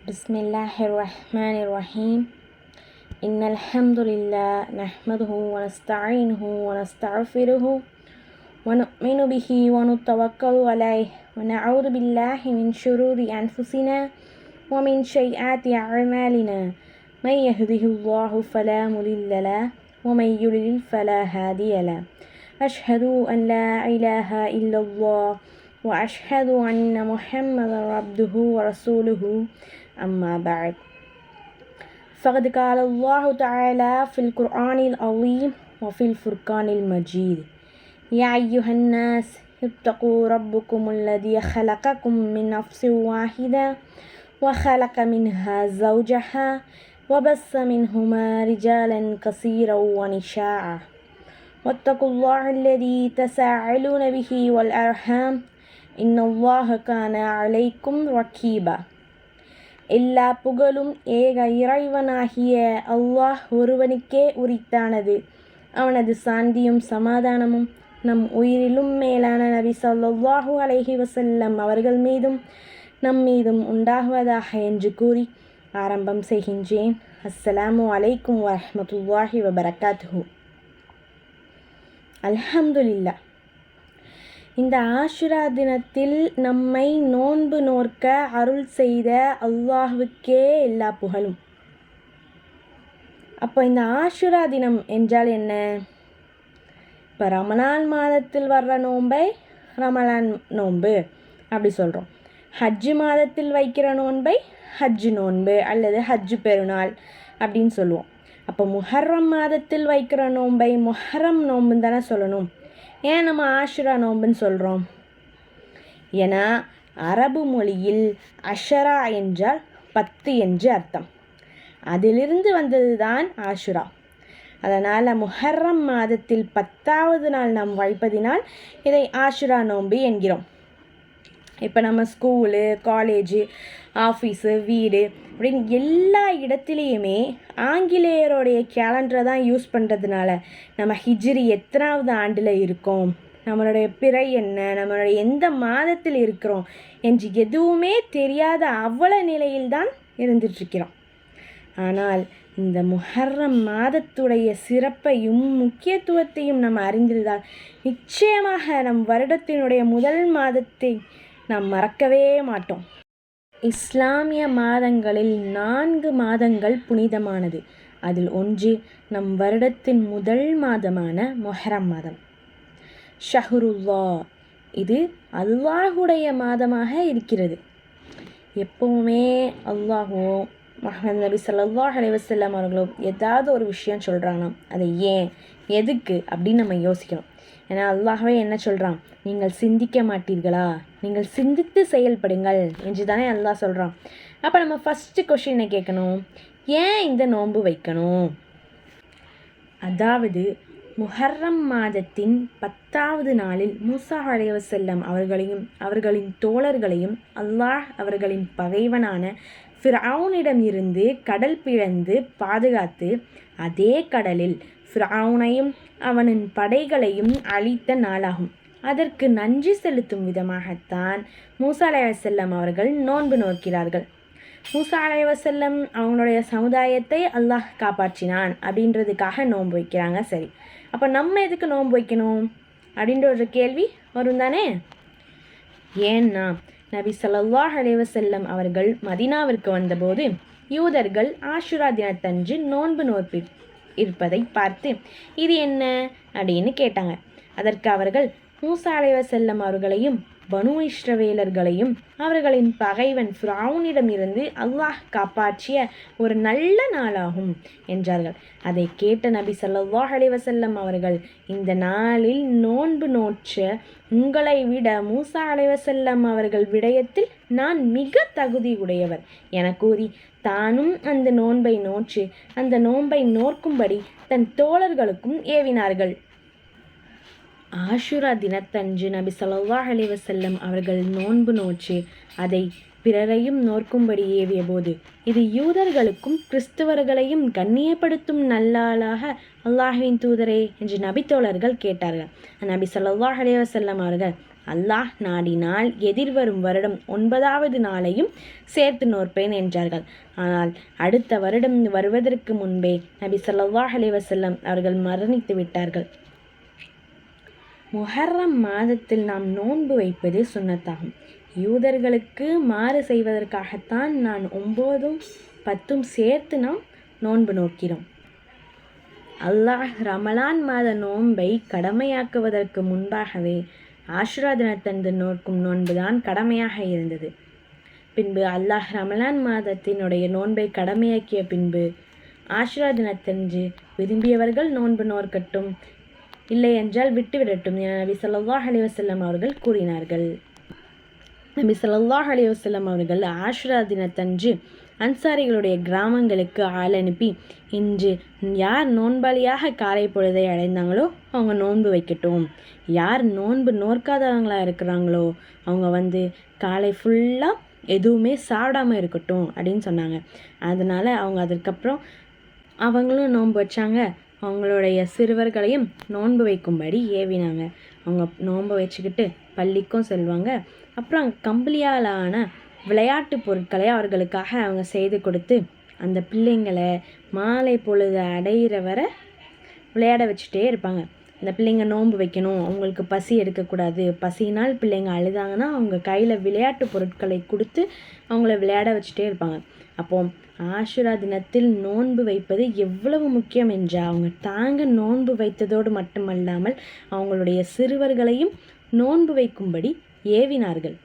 بسم الله الرحمن الرحيم إن الحمد لله نحمده ونستعينه ونستغفره ونؤمن به ونتوكل عليه ونعوذ بالله من شرور أنفسنا ومن سيئات أعمالنا من يهده الله فلا مضل له ومن يضلل فلا هادي له أشهد أن لا إله إلا الله وأشهد أن محمدا عبده ورسوله أما بعد فقد قال الله تعالى في القرآن العظيم وفي الفرقان المجيد يا أيها الناس اتقوا ربكم الذي خلقكم من نفس واحدة وخلق منها زوجها وبث منهما رجالا كثيرا ونساء واتقوا الله الذي تساءلون به والأرحام إن الله كان عليكم رقيبا. எல்லா புகழும் ஏக இறைவனாகிய அல்லாஹ் ஒருவனுக்கே உரித்தானது. அவனது சாந்தியும் சமாதானமும் நம் உயிரிலும் மேலான நபி ஸல்லல்லாஹு அலைஹி வஸல்லம் அவர்கள் மீதும் நம் மீதும் உண்டாகுவதாக என்று கூறி ஆரம்பம் செய்கின்றேன். அஸ்ஸலாமு அலைக்கும் வரஹ்மத்துல்லாஹி வபரகாத்துஹு. அல்ஹம்துலில்லாஹ். இந்த ஆஷுரா தினத்தில் நம்மை நோன்பு நோற்க அருள் செய்த அல்லாஹ்வுக்கே எல்லா புகழும். அப்போ இந்த ஆஷுரா தினம் என்றால் என்ன? இப்போ ரமலான் மாதத்தில் வர்ற நோன்பை ரமலான் நோன்பு அப்படி சொல்கிறோம். ஹஜ்ஜு மாதத்தில் வைக்கிற நோன்பை ஹஜ்ஜு நோன்பு அல்லது ஹஜ்ஜு பெருநாள் அப்படின்னு சொல்லுவோம். அப்போ முஹர்ரம் மாதத்தில் வைக்கிற நோன்பை முஹர்ரம் நோன்புன்னு தானே சொல்லணும். ஏன் நம்ம ஆஷுரா நோன்புன்னு சொல்கிறோம்? ஏன்னா அரபு மொழியில் அஷரா என்றால் 10 என்று அர்த்தம். அதிலிருந்து வந்தது தான் ஆஷுரா. அதனால் முஹர்ரம் மாதத்தில் 10வது நாள் நாம் வைப்பதினால் இதை ஆஷுரா நோன்பு என்கிறோம். இப்போ நம்ம ஸ்கூலு, காலேஜு, ஆஃபீஸு, வீடு அப்படின்னு எல்லா இடத்துலையுமே ஆங்கிலேயருடைய கேலண்டரை தான் யூஸ் பண்ணுறதுனால நம்ம ஹிஜ்ரி எத்தனாவது ஆண்டில் இருக்கோம், நம்மளுடைய பிறை என்ன, நம்மளுடைய எந்த மாதத்தில் இருக்கிறோம் என்று எதுவுமே தெரியாத அவல நிலையில்தான் இருந்துட்டுருக்கிறோம். ஆனால் இந்த முஹர்ரம் மாதத்துடைய சிறப்பையும் முக்கியத்துவத்தையும் நம்ம அறிந்திருந்தால் நிச்சயமாக நம் வருடத்தினுடைய முதல் மாதத்தை நாம் மறக்கவே மாட்டோம். இஸ்லாமிய மாதங்களில் 4 மாதங்கள் புனிதமானது. அதில் ஒன்று நம் வருடத்தின் முதல் மாதமான முஹர்ரம் மாதம். ஷஹ்ருல்லா, இது அல்லாஹுடைய மாதமாக இருக்கிறது. எப்போவுமே அல்லாஹோ முஹம்மது நபி ஸல்லல்லாஹு அலைஹி வஸல்லம் அவர்களோ ஏதாவது ஒரு விஷயம் சொல்கிறாங்கன்னா அதை ஏன், எதுக்கு அப்படின்னு நம்ம யோசிக்கணும். ஏன்னா அல்லாஹ்வே என்ன சொல்கிறான்? நீங்கள் சிந்திக்க மாட்டீர்களா, நீங்கள் சிந்தித்து செயல்படுங்கள் என்று தானே அல்லாஹ் சொல்கிறான். அப்போ நம்ம ஃபஸ்ட்டு கொஷினை கேட்கணும், ஏன் இந்த நோன்பு வைக்கணும்? அதாவது முஹர்ரம் மாதத்தின் 10வது நாளில் மூசா அலைஹி வஸல்லம் அவர்களையும் அவர்களின் தோழர்களையும் அல்லாஹ் அவர்களின் பகைவனான ஃபிர்அவுனிடம் இருந்து கடல் பிளந்து பாதுகாத்து அதே கடலில் ஃபிர்அவுனையும் அவனின் படைகளையும் அழித்த நாளாகும். அதற்கு நன்றி செலுத்தும் விதமாகத்தான் மூசா அலைஹி வஸல்லம் அவர்கள் நோன்பு நோக்கிறார்கள். மூசா அலைஹி வஸல்லம் அவங்களுடைய சமுதாயத்தை அல்லாஹ் காப்பாற்றினான் அப்படின்றதுக்காக நோன்பு வைக்கிறாங்க. சரி, அப்போ நம்ம எதுக்கு நோன்பு வைக்கணும் அப்படின்ற ஒரு கேள்வி வரும் தானே. ஏன்னா நபி ஸல்லல்லாஹு அலைஹி வஸல்லம் அவர்கள் மதீனாவிற்கு வந்தபோது யூதர்கள் ஆஷுரா தினத்தன்று நோன்பு நோற்பி இருப்பதை பார்த்து இது என்ன அப்படின்னு கேட்டாங்க. அதற்கு அவர்கள் மூசா அலைஹி வஸல்லம் அவர்களையும் பனு இஸ்ரவேலர்களையும் அவர்களின் பகைவன் ஃபிர்அவுனிடம் இருந்து அல்லாஹ் காப்பாற்றிய ஒரு நல்ல நாளாகும் என்றார்கள். அதை கேட்ட நபி ஸல்லல்லாஹு அலைஹி வஸல்லம் அவர்கள் இந்த நாளில் நோன்பு நோற்ற உங்களை விட மூசா அலைஹி வஸல்லம் அவர்கள் விடயத்தில் நான் மிக தகுதி உடையவர் என கூறி தானும் அந்த நோன்பை நோற்று அந்த நோன்பை நோக்கும்படி தன் தோழர்களுக்கும் ஏவினார்கள். ஆஷுரா தினத்தன்று நபி ஸல்லல்லாஹு அலைஹி வஸல்லம் அவர்கள் நோன்பு நோற்று அதை பிறரையும் நோக்கும்படி ஏவிய போது இது யூதர்களுக்கும் கிறிஸ்தவர்களையும் கண்ணியப்படுத்தும் நல்லாளாக அல்லாஹ்வின் தூதரே என்று நபி தோழர்கள் கேட்டார்கள். நபி ஸல்லல்லாஹு அலைஹி வஸல்லம் அவர்கள் அல்லாஹ் நாடினால் எதிர்வரும் வருடம் 9வது நாளையும் சேர்த்து நோற்பேன் என்றார்கள். ஆனால் அடுத்த வருடம் வருவதற்கு முன்பே நபி ஸல்லல்லாஹு அலைஹி வஸல்லம் அவர்கள் மரணித்து விட்டார்கள். முஹர்ரம் மாதத்தில் நாம் நோன்பு வைப்பது சுன்னத்தாகும். யூதர்களுக்கு மாறு செய்வதற்காகத்தான் நான் 9, 10 சேர்த்து நாம் நோன்பு நோக்கிறோம். அல்லாஹ் ரமலான் மாத நோன்பை கடமையாக்குவதற்கு முன்பாகவே ஆஷுரா தினத்தன்று நோக்கும் நோன்புதான் கடமையாக இருந்தது. பின்பு அல்லாஹ் ரமலான் மாதத்தினுடைய நோன்பை கடமையாக்கிய பின்பு ஆஷுரா தினத்தன்று விரும்பியவர்கள் நோன்பு நோற்கட்டும், இல்லை என்றால் விட்டுவிடட்டும் என நபி ஸல்லல்லாஹு அலைஹி வஸல்லம் அவர்கள் கூறினார்கள். நபி ஸல்லல்லாஹு அலைஹி வஸல்லம் அவர்கள் ஆஷுரா தினத்தன்று அன்சாரிகளுடைய கிராமங்களுக்கு ஆள் அனுப்பி, இன்று யார் நோன்பாளியாக காலை பொழுதை அடைந்தாங்களோ அவங்க நோன்பு வைக்கட்டும், யார் நோன்பு நோற்காதவங்களாக இருக்கிறாங்களோ அவங்க காலை ஃபுல்லாக எதுவுமே சாப்பிடாமல் இருக்கட்டும் அப்படின்னு சொன்னாங்க. அதனால் அவங்க அதுக்கப்புறம் அவங்களும் நோன்பு வச்சாங்க. அவங்களுடைய சிறுவர்களையும் நோன்பு வைக்கும்படி ஏவினாங்க. அவங்க நோன்பு வச்சுக்கிட்டு பள்ளிக்கும் செல்வாங்க. அப்புறம் கம்பளியாலான விளையாட்டு பொருட்களை அவர்களுக்காக அவங்க செய்து கொடுத்து அந்த பிள்ளைங்களை மாலை பொழுது அடையிற வரை விளையாட வச்சுட்டே இருப்பாங்க. அந்த பிள்ளைங்க நோன்பு வைக்கணும், அவங்களுக்கு பசி எடுக்கக்கூடாது. பசினால் பிள்ளைங்க அழுதாங்கன்னா அவங்க கையில் விளையாட்டு பொருட்களை கொடுத்து அவங்கள விளையாட வச்சுட்டே இருப்பாங்க. அப்போது ஆஷுரா தினத்தில் நோன்பு வைப்பது எவ்வளவு முக்கியம் என்றால் அவங்க தாங்க நோன்பு வைத்ததோடு மட்டுமல்லாமல் அவங்களுடைய சிறுவர்களையும் நோன்பு வைக்கும்படி ஏவினார்கள்.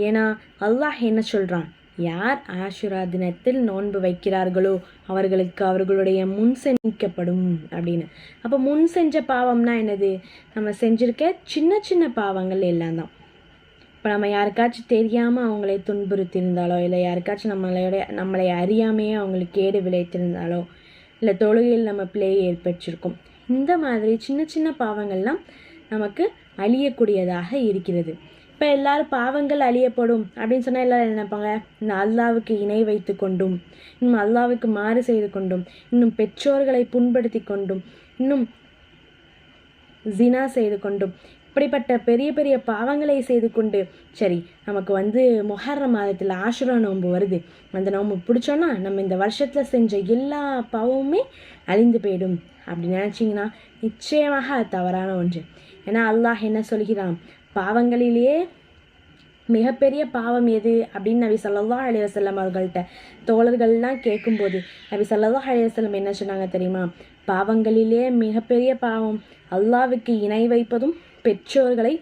ஏன்னா அல்லாஹ் என்ன சொல்கிறான், யார் ஆஷுரா தினத்தில் நோன்பு வைக்கிறார்களோ அவர்களுக்கு அவர்களுடைய முன் செஞ்சிக்கப்படும் அப்படின்னு. அப்போ முன் செஞ்ச பாவம்னா என்னது? நம்ம செஞ்சிருக்க சின்ன சின்ன பாவங்கள் எல்லாம் தான். இப்போ நம்ம யாருக்காச்சும் தெரியாமல் அவங்களை துன்புறுத்தியிருந்தாலோ, இல்லை யாருக்காச்சும் நம்மளை அறியாமையே அவங்களுக்கு கேடு விளைத்திருந்தாலோ, இல்லை தொழுகையில் நம்ம பிழையை ஏற்பட்டிருக்கும். இந்த மாதிரி சின்ன சின்ன பாவங்கள்லாம் நமக்கு அழியக்கூடியதாக இருக்கிறது. இப்போ எல்லாரும் பாவங்கள் அழியப்படும் அப்படின்னு சொன்னால் எல்லாரும் என்ன நினைப்பாங்க? இந்த அல்லாவுக்கு இணை வைத்து கொண்டும், இன்னும் அல்லாவுக்கு மாறு செய்து கொண்டும், இன்னும் பெற்றோர்களை புண்படுத்தி கொண்டும், இன்னும் ஜினா செய்து கொண்டும், இப்படிப்பட்ட பெரிய பெரிய பாவங்களை செய்து கொண்டு, சரி நமக்கு முஹர்ரம் மாதத்தில் ஆஷுரா நோன்பு வருது, அந்த நோன்பு பிடிச்சோன்னா நம்ம இந்த வருஷத்தில் செஞ்ச எல்லா பாவமுமே அழிந்து போயிடும் அப்படி நினச்சிங்கன்னா நிச்சயமாக அது தவறான ஒன்று. ஏன்னா அல்லாஹ் என்ன சொல்கிறான், பாவங்களிலேயே மிகப்பெரிய பாவம் எது அப்படின்னு நபி ஸல்லல்லாஹு அலைஹி வஸல்லம் அவர்கள்ட்ட தோழர்கள்லாம் கேட்கும்போது நபி ஸல்லல்லாஹு அலைஹி வஸல்லம் என்ன சொன்னாங்க தெரியுமா? பாவங்களிலே மிகப்பெரிய பாவம் அல்லாஹ்வுக்கு இணை வைப்பதும் பெற்றோர்களை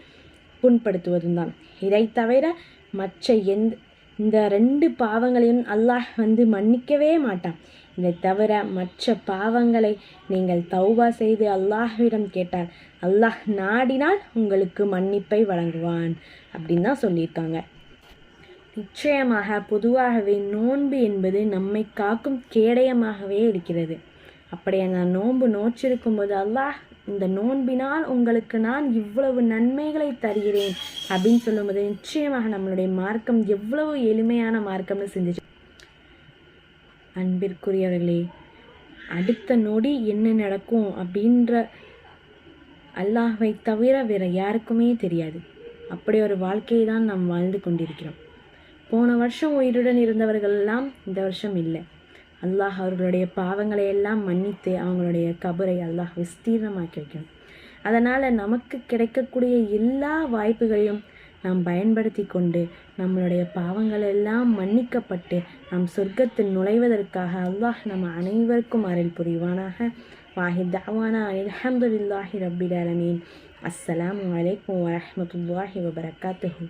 புண்படுத்துவதும் தான். இதை தவிர மற்ற இந்த 2 பாவங்களையும் அல்லாஹ் மன்னிக்கவே மாட்டான். இதை தவிர மற்ற பாவங்களை நீங்கள் தௌபா செய்து அல்லாஹ்விடம் கேட்டால் அல்லாஹ் நாடினால் உங்களுக்கு மன்னிப்பை வழங்குவான் அப்படின்னு தான் சொல்லியிருக்காங்க. நிச்சயமாக பொதுவாகவே நோன்பு என்பது நம்மை காக்கும் கேடயமாகவே இருக்கிறது. அப்படியே நான் நோன்பு நோற்றிருக்கும்போது அல்லாஹ் இந்த நோன்பினால் உங்களுக்கு நான் இவ்வளவு நன்மைகளை தருகிறேன் அப்படின்னு சொல்லும்போது நிச்சயமாக நம்மளுடைய மார்க்கம் எவ்வளவு எளிமையான மார்க்கம்னு சிந்திச்சு. அன்பிற்குரியவர்களே, அடுத்த நொடி என்ன நடக்கும் அப்படின்ற அல்லாஹ்வை தவிர வேற யாருக்குமே தெரியாது. அப்படி ஒரு வாழ்க்கையை தான் நாம் வாழ்ந்து கொண்டிருக்கிறோம். போன வருஷம் உயிருடன் இருந்தவர்கள் எல்லாம் இந்த வருஷம் இல்லை. அல்லாஹ் அவர்களுடைய பாவங்களை எல்லாம் மன்னித்து அவங்களுடைய கபரை அல்லாஹ் விஸ்தீர்ணமாக்கி வைக்கணும். அதனால் நமக்கு கிடைக்கக்கூடிய எல்லா வாய்ப்புகளையும் நாம் பயன்படுத்தி கொண்டு நம்மளுடைய பாவங்கள் எல்லாம் மன்னிக்கப்பட்டு நாம் சொர்க்கத்தில் நுழைவதற்காக அல்லாஹ் நம்ம அனைவருக்கும் அருள் புரிவானாக. வாஹித் தஅவானா அல்ஹம்துலில்லாஹி ரப்பில் ஆலமீன். அஸ்ஸலாமு அலைக்கும் வரஹ்மத்துல்லாஹி வபரகாத்துஹு.